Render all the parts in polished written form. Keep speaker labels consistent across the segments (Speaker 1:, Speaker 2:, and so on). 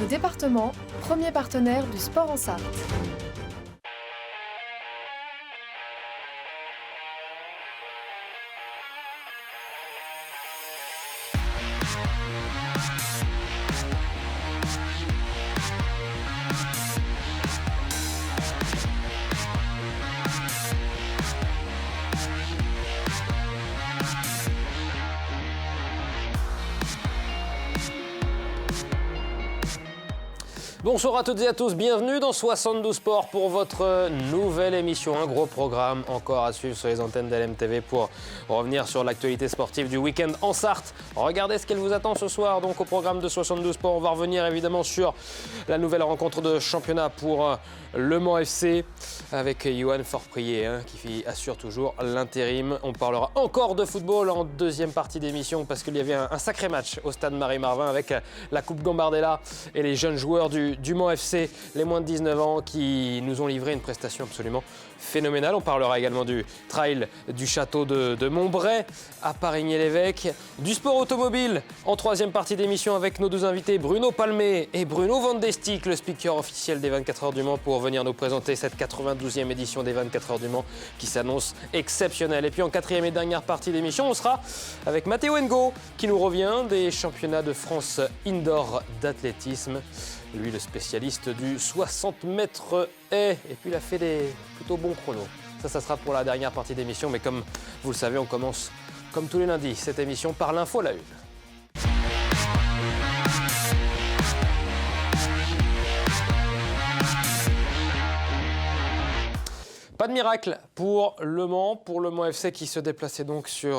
Speaker 1: Radio Département, premier partenaire du sport en Sarthe.
Speaker 2: Bonsoir à toutes et à tous, bienvenue dans 72 Sports pour votre nouvelle émission. Un gros programme encore à suivre sur les antennes d'LMTV pour revenir sur l'actualité sportive du week-end en Sarthe. Regardez ce qu'elle vous attend ce soir. Donc au programme de 72 Sports, on va revenir évidemment sur la nouvelle rencontre de championnat pour Le Mans FC avec Johan Forprier qui assure toujours l'intérim. On parlera encore de football en deuxième partie d'émission parce qu'il y avait un sacré match au stade Marie-Marvin avec la Coupe Gambardella et les jeunes joueurs du Mans FC, les moins de 19 ans qui nous ont livré une prestation absolument phénoménale. On parlera également du trail du château de Montbray à Parigny-l'Évêque, du sport automobile en troisième partie d'émission avec nos deux invités Bruno Palmé et Bruno Van de Stick, le speaker officiel des 24 heures du Mans, pour venir nous présenter cette 92e édition des 24 heures du Mans qui s'annonce exceptionnelle. Et puis en quatrième et dernière partie d'émission, on sera avec Matteo Ngo qui nous revient des championnats de France indoor d'athlétisme. Lui, le spécialiste du 60 mètres haies. Et puis, il a fait des plutôt bons chronos. Ça sera pour la dernière partie d'émission. Mais comme vous le savez, on commence, comme tous les lundis, cette émission par l'info à la une. Pas de miracle pour Le Mans FC qui se déplaçait donc sur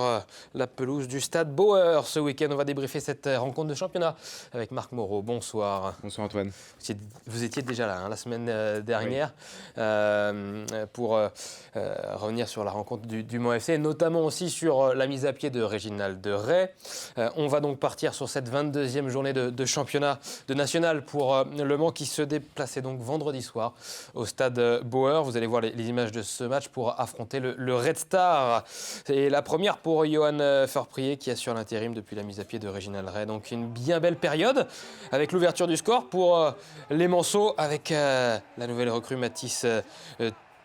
Speaker 2: la pelouse du stade Bauer. Ce week-end, on va débriefer cette rencontre de championnat avec Marc Moreau. Bonsoir.
Speaker 3: Bonsoir Antoine.
Speaker 2: Vous étiez déjà là la semaine dernière pour revenir sur la rencontre du Mans FC, et notamment aussi sur la mise à pied de Réginald Ray. On va donc partir sur cette 22e journée de championnat de national pour Le Mans qui se déplaçait donc vendredi soir au stade Bauer. Vous allez voir les images de ce match pour affronter le Red Star. C'est la première pour Johan Forprier qui assure l'intérim depuis la mise à pied de Réginald Ray. Donc une bien belle période avec l'ouverture du score pour les Manceaux avec la nouvelle recrue Mathis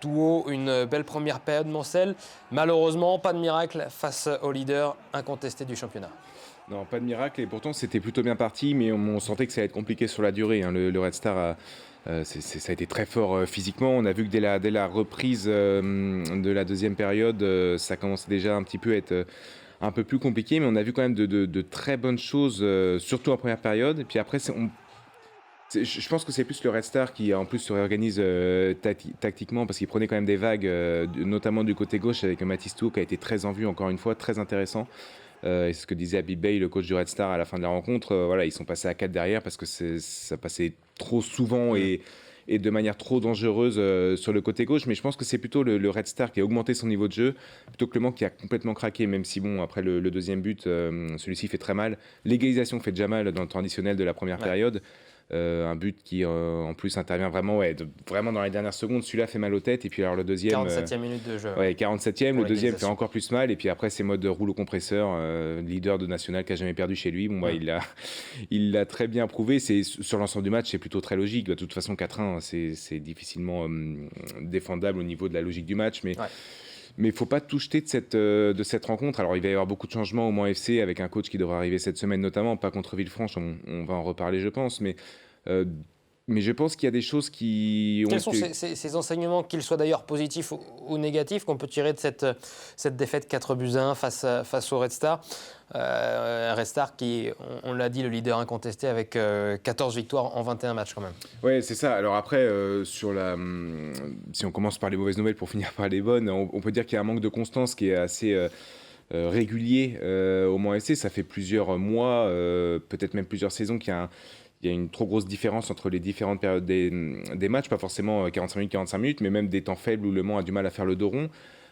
Speaker 2: Touot. Une belle première période Mancel. Malheureusement, pas de miracle face au leader incontesté du championnat.
Speaker 3: Non, pas de miracle, et pourtant c'était plutôt bien parti, mais on sentait que ça allait être compliqué sur la durée. Le Red Star ça a été très fort physiquement. On a vu que dès la reprise de la deuxième période, ça commençait déjà un petit peu à être un peu plus compliqué, mais on a vu quand même de très bonnes choses, surtout en première période. Et puis après, je pense que c'est plus le Red Star qui en plus se réorganise tactiquement, parce qu'il prenait quand même des vagues, notamment du côté gauche avec Mathis Touot qui a été très en vue, encore une fois, très intéressant. Et ce que disait Habib Bey, le coach du Red Star, à la fin de la rencontre, ils sont passés à 4 derrière parce que ça passait trop souvent et de manière trop dangereuse sur le côté gauche. Mais je pense que c'est plutôt le Red Star qui a augmenté son niveau de jeu plutôt que Le Mans qui a complètement craqué, même si après le deuxième but, celui-ci fait très mal. L'égalisation fait déjà mal dans le temps additionnel de la première période. Un but qui en plus intervient vraiment dans les dernières secondes. Celui-là fait mal aux têtes, et puis alors le deuxième
Speaker 2: 47e minute de jeu.
Speaker 3: 47e, le deuxième fait encore plus mal, et puis après c'est mode rouleau compresseur, leader de national qui a jamais perdu chez lui. Il l'a très bien prouvé. C'est sur l'ensemble du match, c'est plutôt très logique. De toute façon 4-1 c'est difficilement défendable au niveau de la logique du match, mais il ne faut pas tout jeter de cette rencontre. Alors, il va y avoir beaucoup de changements au Mans FC avec un coach qui devra arriver cette semaine, notamment, pas contre Villefranche, on va en reparler, je pense. Mais je pense qu'il y a des choses qui ont...
Speaker 2: Quels sont ces enseignements, qu'ils soient d'ailleurs positifs ou négatifs, qu'on peut tirer de cette défaite 4-1 face au Red Star? Red Star qui, on l'a dit, le leader incontesté avec 14 victoires en 21 matchs quand même.
Speaker 3: Oui, c'est ça. Alors après, si on commence par les mauvaises nouvelles pour finir par les bonnes, on peut dire qu'il y a un manque de constance qui est assez régulier au Mans FC. Ça fait plusieurs mois, peut-être même plusieurs saisons qu'il y a une trop grosse différence entre les différentes périodes des matchs, pas forcément 45 minutes, mais même des temps faibles où Le Mans a du mal à faire le dos rond.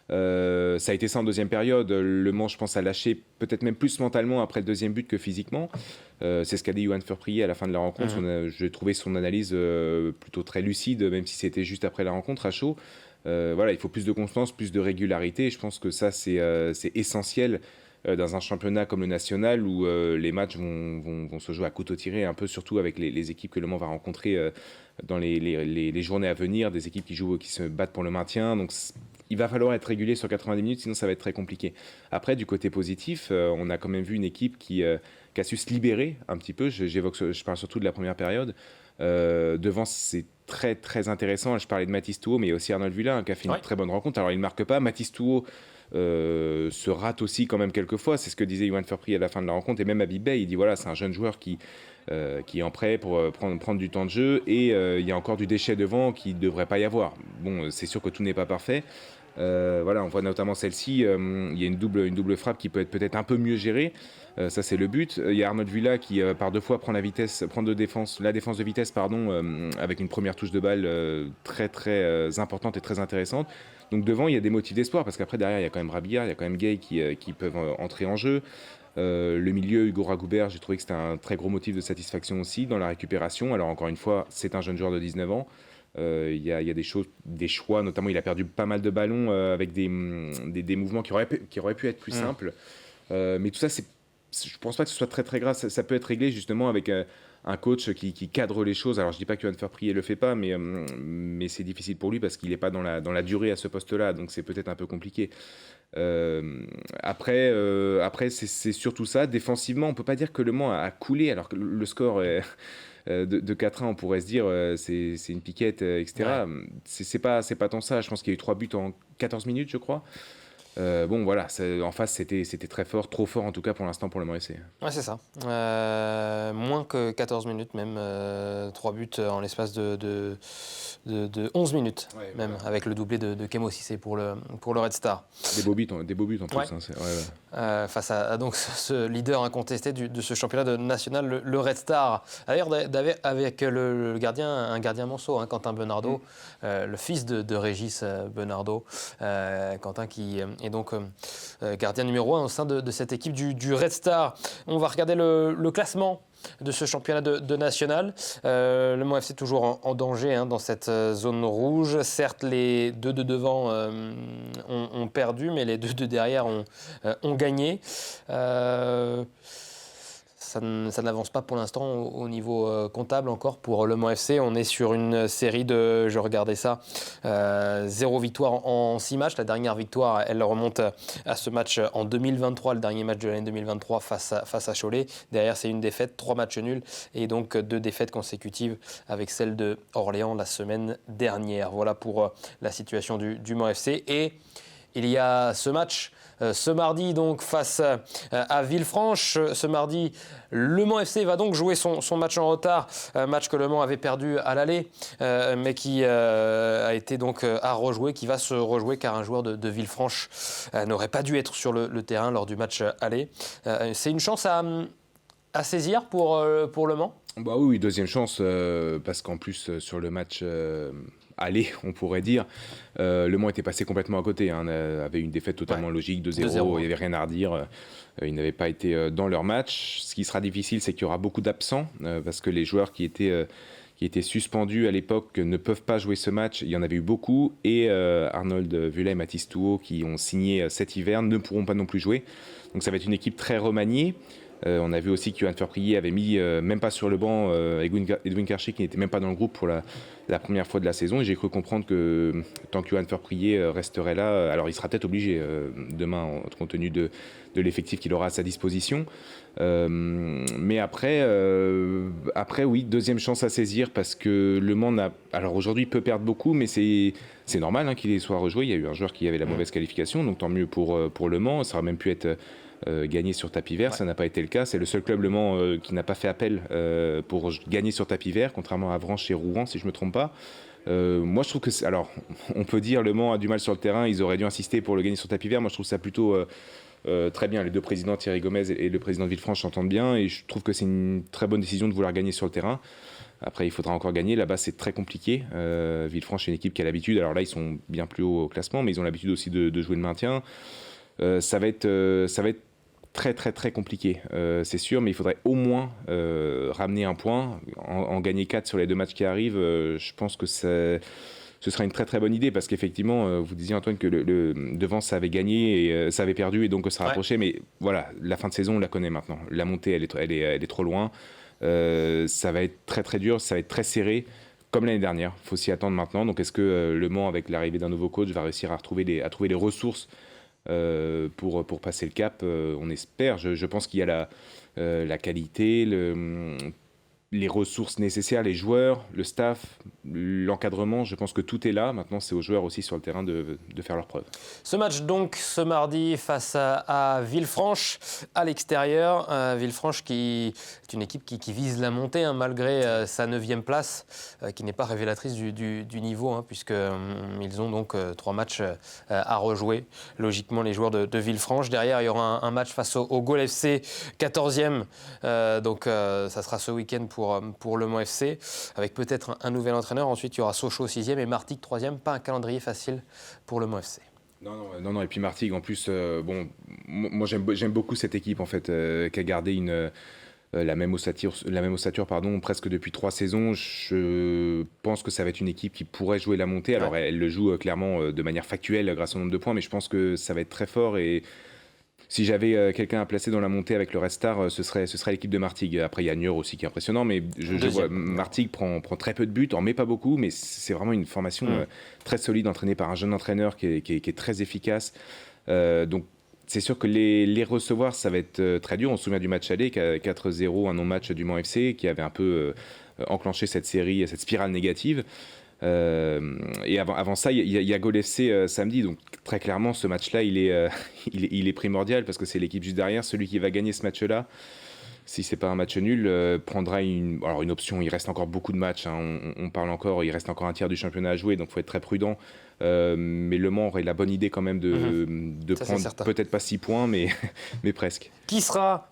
Speaker 3: Ça a été ça en deuxième période. Le Mans, je pense, a lâché peut-être même plus mentalement après le deuxième but que physiquement. C'est ce qu'a dit Johan Forprier à la fin de la rencontre. J'ai trouvé son analyse plutôt très lucide, même si c'était juste après la rencontre à chaud. Il faut plus de constance, plus de régularité. Je pense que ça, c'est essentiel dans un championnat comme le national où les matchs vont se jouer à couteau tiré, un peu surtout avec les équipes que Le Mans va rencontrer dans les journées à venir, des équipes qui se battent pour le maintien. Donc il va falloir être régulier sur 90 minutes, sinon ça va être très compliqué. Après, du côté positif, on a quand même vu une équipe qui a su se libérer un petit peu. Je parle surtout de la première période. Devant, c'est très très intéressant. Je parlais de Mathis Touot, mais il y a aussi Arnold Vula qui a fait une très bonne rencontre. Alors il ne marque pas. Mathis Touot se rate aussi quand même quelquefois. C'est ce que disait Johan Verpry à la fin de la rencontre. Et même Habib Beye, il dit voilà, c'est un jeune joueur qui est en prêt pour prendre du temps de jeu. Et il y a encore du déchet devant qui ne devrait pas y avoir. Bon, c'est sûr que tout n'est pas parfait. Voilà, on voit notamment celle-ci. Il y a une double frappe qui peut être peut-être un peu mieux gérée. Ça, c'est le but. Il y a Arnold Vula qui, par deux fois, prend la défense de vitesse avec une première touche de balle très, très importante et très intéressante. Donc devant, il y a des motifs d'espoir parce qu'après, derrière, il y a quand même Rabillard, il y a quand même Gay qui peuvent entrer en jeu. Le milieu, Hugo Ragoubert, j'ai trouvé que c'était un très gros motif de satisfaction aussi dans la récupération. Alors encore une fois, c'est un jeune joueur de 19 ans. Il y a des choix, notamment il a perdu pas mal de ballons avec des mouvements qui auraient pu être plus simples. Mais tout ça, je pense pas que ce soit très très grave. Ça peut être réglé justement avec un coach qui cadre les choses. Alors je dis pas que Johan Verpry le fait pas, mais c'est difficile pour lui parce qu'il n'est pas dans la durée à ce poste-là, donc c'est peut-être un peu compliqué. Après c'est surtout ça. Défensivement, on peut pas dire que Le Mans a coulé, alors que le score est de 4-1, on pourrait se dire c'est une piquette, etc. Ouais. C'est pas tant ça. Je pense qu'il y a eu 3 buts en 14 minutes, je crois. Bon, voilà, en face, c'était très fort, trop fort en tout cas pour l'instant pour le Mans FC.
Speaker 2: Ouais, c'est ça. Moins que 14 minutes, même 3 buts en l'espace de 11 minutes, ouais, même, voilà. Avec le doublé de Kemo Cissé pour le Red Star.
Speaker 3: Des beaux buts en plus.
Speaker 2: Ouais. Hein, face à donc, ce leader incontesté de ce championnat national, le Red Star. D'ailleurs, avec un gardien Manceau, hein, Quentin Benardo, le fils de Régis Benardo. Quentin qui est donc gardien numéro 1 au sein de cette équipe du Red Star. On va regarder le classement de ce championnat de national. Le Mans FC toujours en danger, hein, dans cette zone rouge. Certes, les deux de devant ont perdu, mais les deux de derrière ont gagné. Ça n'avance pas pour l'instant au niveau comptable encore pour Le Mans FC. On est sur une série de, je regardais ça, 0 victoire en 6 matchs. La dernière victoire, elle remonte à ce match en 2023, le dernier match de l'année 2023 face à Cholet. Derrière, c'est une défaite, 3 matchs nuls et donc 2 défaites consécutives avec celle de Orléans la semaine dernière. Voilà pour la situation du Mans FC. Et il y a ce match ce mardi donc face à Villefranche. Ce mardi, le Mans FC va donc jouer son match en retard, match que Le Mans avait perdu à l'aller, mais qui a été donc à rejouer, qui va se rejouer car un joueur de Villefranche n'aurait pas dû être sur le terrain lors du match aller. C'est une chance à saisir pour Le Mans ?
Speaker 3: Bah oui, deuxième chance, parce qu'en plus sur le match aller, on pourrait dire, Le Mans était passé complètement à côté, hein, avait une défaite totalement logique, 2-0, il n'y avait rien à redire, ils n'avaient pas été dans leur match. Ce qui sera difficile, c'est qu'il y aura beaucoup d'absents, parce que les joueurs qui étaient suspendus à l'époque ne peuvent pas jouer ce match, il y en avait eu beaucoup, et Arnold Vula et Mathis Touot, qui ont signé cet hiver, ne pourront pas non plus jouer. Donc ça va être une équipe très remaniée. On a vu aussi que Johan Verpry avait mis, même pas sur le banc, Edwin Karchi, qui n'était même pas dans le groupe pour la première fois de la saison. Et j'ai cru comprendre que tant que Johan Verpry resterait là, alors il sera peut-être obligé demain, compte tenu de l'effectif qu'il aura à sa disposition. Mais après, oui, deuxième chance à saisir, parce que Le Mans alors aujourd'hui peut perdre beaucoup, mais c'est normal, hein, qu'il soit rejoué. Il y a eu un joueur qui avait la mauvaise qualification, donc tant mieux pour Le Mans. Ça aurait même pu être gagné sur tapis vert, ça n'a pas été le cas. C'est le seul club Le Mans qui n'a pas fait appel pour gagner sur tapis vert, contrairement à Avranches et Rouen, si je ne me trompe pas. Moi je trouve que alors on peut dire Le Mans a du mal sur le terrain, ils auraient dû insister pour le gagner sur tapis vert. Moi je trouve ça plutôt très bien. Les deux présidents, Thierry Gomez et le président de Villefranche, s'entendent bien, et je trouve que c'est une très bonne décision de vouloir gagner sur le terrain. Après il faudra encore gagner, là-bas c'est très compliqué. Villefranche est une équipe qui a l'habitude, alors là ils sont bien plus haut au classement, mais ils ont l'habitude aussi de jouer le maintien. Ça va être très très très compliqué, c'est sûr, mais il faudrait au moins ramener un point, en gagner 4 sur les 2 matchs qui arrivent. Je pense que ce sera une très très bonne idée parce qu'effectivement, vous disiez Antoine que devant ça avait gagné et ça avait perdu et donc ça rapprochait. Mais voilà, la fin de saison, on la connaît maintenant. La montée, elle est trop loin. Ça va être très très dur, ça va être très serré. Comme l'année dernière, il faut s'y attendre maintenant. Donc est-ce que Le Mans, avec l'arrivée d'un nouveau coach, va réussir à trouver les ressources pour passer le cap? On espère. Je pense qu'il y a la qualité, les ressources nécessaires, les joueurs, le staff, l'encadrement. Je pense que tout est là. Maintenant, c'est aux joueurs aussi sur le terrain de faire leurs preuves.
Speaker 2: Ce match donc ce mardi face à Villefranche à l'extérieur. Villefranche qui est une équipe qui vise la montée malgré sa 9e place, qui n'est pas révélatrice du niveau puisqu'ils ont donc 3 matchs à rejouer. Logiquement les joueurs de Villefranche. Derrière il y aura un match face au Gaulle FC 14e. Ça sera ce week-end pour Le Mans FC avec peut-être un nouvel entraîneur. Ensuite il y aura Sochaux 6e et Martigues 3e. Pas un calendrier facile pour Le Mans FC.
Speaker 3: Non. Et puis Martigues, en plus, moi j'aime beaucoup cette équipe en fait, qui a gardé la même ossature, presque depuis 3 saisons. Je pense que ça va être une équipe qui pourrait jouer la montée. Alors elle le joue clairement de manière factuelle grâce au nombre de points, mais je pense que ça va être très fort. Et si j'avais quelqu'un à placer dans la montée avec le Red Star, ce serait l'équipe de Martigues. Après, il y a Niort aussi qui est impressionnant, mais je vois Martigues prend très peu de buts, en met pas beaucoup, mais c'est vraiment une formation très solide, entraînée par un jeune entraîneur qui est très efficace. Donc, c'est sûr que les recevoir, ça va être très dur. On se souvient du match aller, 4-0, un non-match du Mans FC, qui avait un peu enclenché cette série, cette spirale négative. Et avant ça, il y a Gaulle FC samedi, donc très clairement ce match-là il est primordial parce que c'est l'équipe juste derrière. Celui qui va gagner ce match-là, si c'est pas un match nul, prendra une option. Il reste encore beaucoup de matchs, on parle encore, il reste encore un tiers du championnat à jouer, donc il faut être très prudent. Mais Le Mans aurait la bonne idée quand même de prendre peut-être pas 6 points, mais presque.
Speaker 2: Qui sera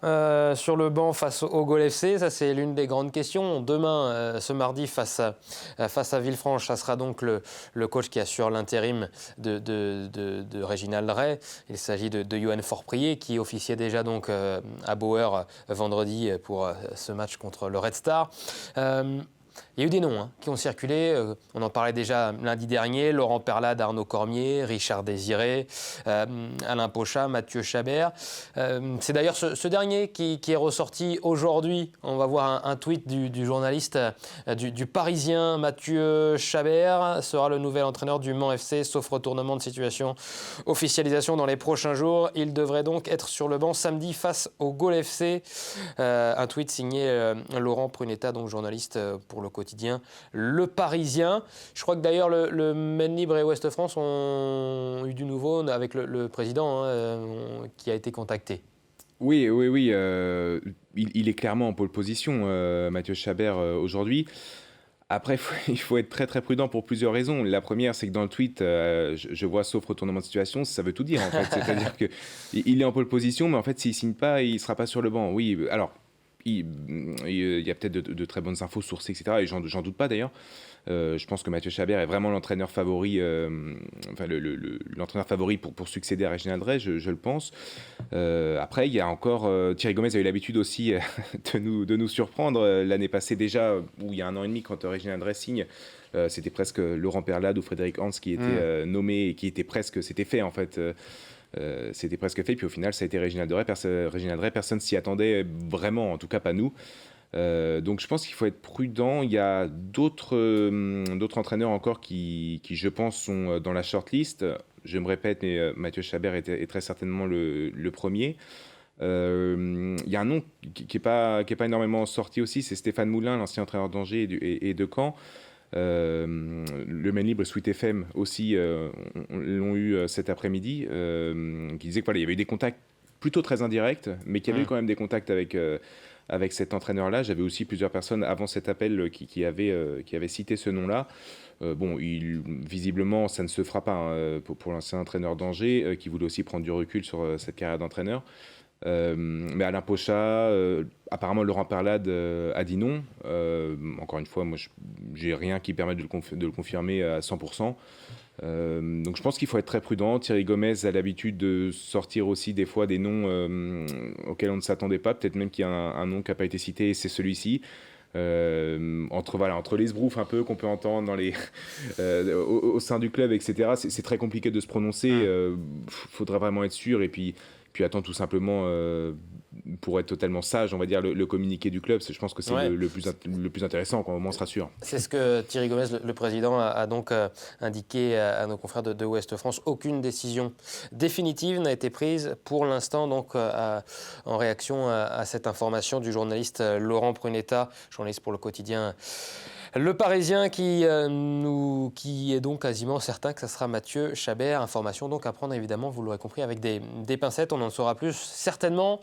Speaker 2: sur le banc face au Gaulle FC? Ça, c'est l'une des grandes questions. Demain, ce mardi, face à Villefranche, ça sera donc le coach qui assure l'intérim de Réginald Ray. Il s'agit de Yoann Forprier, qui officiait déjà donc à Bauer vendredi pour ce match contre le Red Star. Il y a eu des noms qui ont circulé, on en parlait déjà lundi dernier, Laurent Perlade, Arnaud Cormier, Richard Désiré, Alain Pochat, Mathieu Chabert. C'est d'ailleurs ce dernier qui est ressorti aujourd'hui. On va voir un tweet du journaliste du Parisien, Mathieu Chabert, sera le nouvel entraîneur du Mans FC, sauf retournement de situation, officialisation dans les prochains jours. Il devrait donc être sur le banc samedi face au Gaulle FC. Un tweet signé Laurent Prunetta, donc journaliste pour le quotidien Le Parisien. Je crois que d'ailleurs le Maine Libre et Ouest France ont eu du nouveau avec le président qui a été contacté.
Speaker 3: Oui, il est clairement en pole position, Mathieu Chabert, aujourd'hui. Après, il faut être très très prudent pour plusieurs raisons. La première, c'est que dans le tweet, je vois sauf retournement de situation, ça veut tout dire en fait. C'est-à-dire qu'il est en pole position, mais en fait, s'il ne signe pas, il ne sera pas sur le banc. Oui, alors, il y a peut-être de très bonnes infos sourcées, etc. Et j'en doute pas d'ailleurs. Je pense que Mathieu Chabert est vraiment l'entraîneur favori, l'entraîneur favori pour succéder à Réginald Ray, je le pense. Après, il y a encore Thierry Gomez a eu l'habitude aussi de nous surprendre l'année passée déjà, où il y a 1 an et demi quand Réginald Ray signe. C'était presque Laurent Perlade ou Frédéric Hans qui étaient nommés et qui étaient presque, c'était fait en fait. C'était presque fait, puis au final ça a été Réginald Ray. Personne s'y attendait vraiment, en tout cas pas nous. Donc je pense qu'il faut être prudent. Il y a d'autres entraîneurs encore qui, je pense, sont dans la shortlist. Je me répète, mais Mathieu Chabert est très certainement le premier. Il y a un nom qui est pas énormément sorti aussi, c'est Stéphane Moulin, l'ancien entraîneur d'Angers et de Caen. Le Maine Libre, Sweet FM aussi l'ont eu cet après-midi, qui disait qu'il y avait eu des contacts plutôt très indirects, mais qu'il y avait eu quand même des contacts avec cet entraîneur-là. J'avais aussi plusieurs personnes avant cet appel qui avaient cité ce nom-là. Visiblement, ça ne se fera pas pour l'ancien entraîneur d'Angers, qui voulait aussi prendre du recul sur cette carrière d'entraîneur. Mais Alain Pochat, apparemment Laurent Perlade a dit non. Encore une fois, moi, j'ai rien qui permet de le confirmer à 100%. Donc je pense qu'il faut être très prudent. Thierry Gomez a l'habitude de sortir aussi des fois des noms auxquels on ne s'attendait pas. Peut-être même qu'il y a un nom qui n'a pas été cité, et c'est celui-ci. entre les sbroufs un peu qu'on peut entendre dans au sein du club, etc. C'est très compliqué de se prononcer. Faudra vraiment être sûr et puis attendre tout simplement pour être totalement sage, on va dire, le communiqué du club. Je pense que c'est le plus intéressant quand on sera sûr.
Speaker 2: C'est ce que Thierry Gomez, le président, a donc indiqué à nos confrères de Ouest France. Aucune décision définitive n'a été prise pour l'instant, donc en réaction à cette information du journaliste Laurent Prunetta, journaliste pour le quotidien Le Parisien, qui est donc quasiment certain que ça sera Mathieu Chabert. Information donc à prendre évidemment, vous l'aurez compris, avec des pincettes. On en saura plus certainement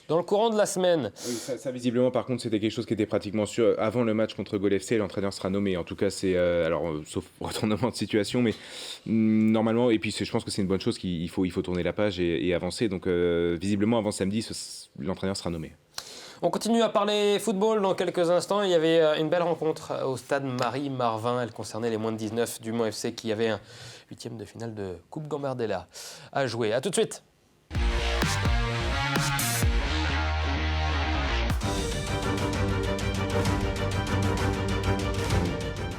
Speaker 2: dans le courant de la semaine.
Speaker 3: Oui, ça visiblement, par contre, c'était quelque chose qui était pratiquement sûr. Avant le match contre Gol FC, l'entraîneur sera nommé. En tout cas, c'est sauf retournement de situation, mais normalement. Et puis, je pense que c'est une bonne chose qu'il faut tourner la page et avancer. Donc, visiblement, avant samedi, l'entraîneur sera nommé.
Speaker 2: On continue à parler football dans quelques instants. Il y avait une belle rencontre au stade Marie-Marvin. Elle concernait les moins de 19 du Mans FC qui avait un 8e de finale de Coupe Gambardella à jouer. A tout de suite.